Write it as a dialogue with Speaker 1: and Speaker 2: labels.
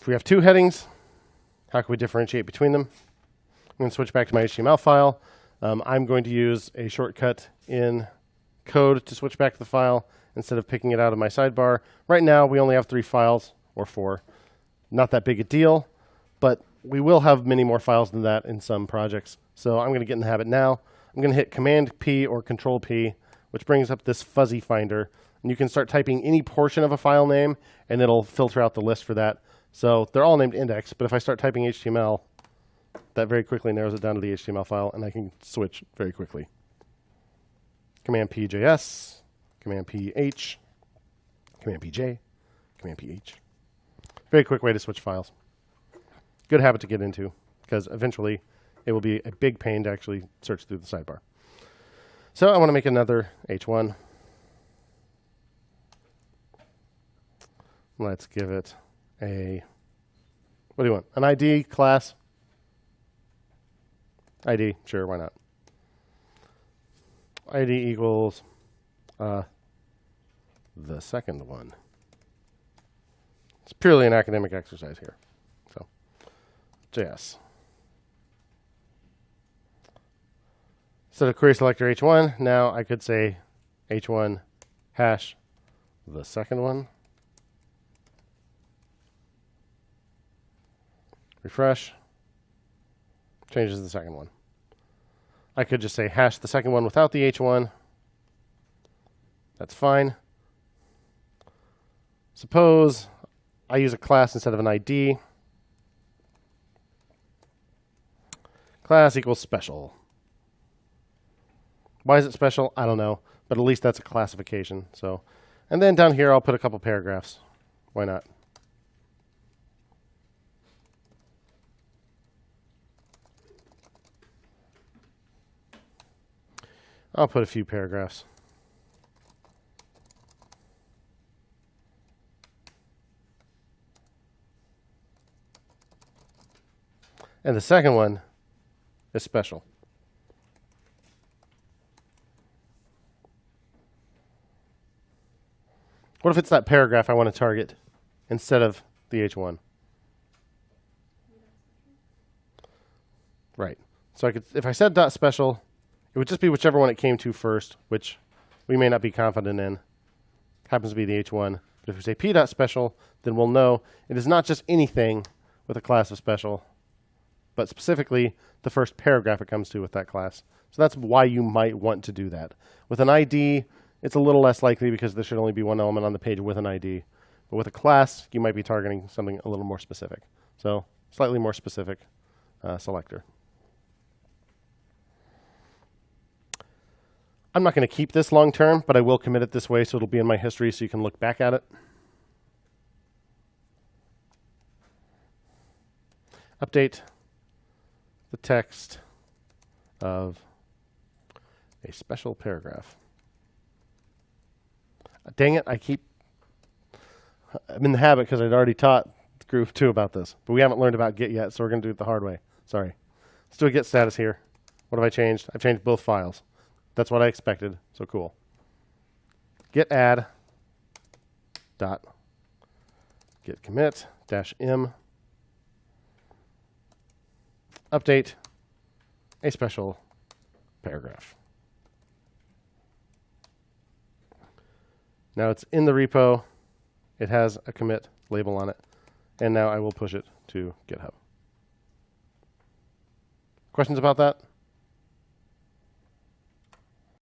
Speaker 1: If we have two headings, how can we differentiate between them? I'm going to switch back to my HTML file. I'm going to use a shortcut in code to switch back to the file instead of picking it out of my sidebar. Right now, we only have 3 files, or 4. Not that big a deal, but we will have many more files than that in some projects. So I'm going to get in the habit now. I'm going to hit Command P or Control P, which brings up this fuzzy finder. And you can start typing any portion of a file name, and it'll filter out the list for that. So they're all named index, but if I start typing HTML, that very quickly narrows it down to the HTML file, and I can switch very quickly. Command PJS, Command PH, Command PJ, Command PH. Very quick way to switch files. Good habit to get into, because eventually it will be a big pain to actually search through the sidebar. So I want to make another H1. Let's give it a, what do you want? An ID class? ID, sure, why not? ID equals the second one. It's purely an academic exercise here. So, JS. Instead of query selector H1, now I could say H1 hash the second one. Refresh. Changes the second one. I could just say hash the second one without the H1. That's fine. Suppose I use a class instead of an ID. Class equals special. Why is it special? I don't know, but at least that's a classification. So, and then down here I'll put a couple paragraphs. Why not? I'll put a few paragraphs. And the second one is special. What if it's that paragraph I want to target instead of the H1? Right. So I could, if I said dot special, it would just be whichever one it came to first, which we may not be confident in. Happens to be the H1. But if we say p.special, then we'll know it is not just anything with a class of special, but specifically the first paragraph it comes to with that class. So that's why you might want to do that. With an ID, it's a little less likely because there should only be one element on the page with an ID. But with a class, you might be targeting something a little more specific. So slightly more specific selector. I'm not going to keep this long term, but I will commit it this way so it'll be in my history so you can look back at it. Update the text of a special paragraph. Dang it, I'm in the habit because I'd already taught Group 2 about this, but we haven't learned about Git yet, so we're going to do it the hard way. Sorry. Let's do a Git status here. What have I changed? I've changed both files. That's what I expected, so cool. Git add dot git commit -m update a special paragraph. Now it's in the repo. It has a commit label on it. And now I will push it to GitHub. Questions about that?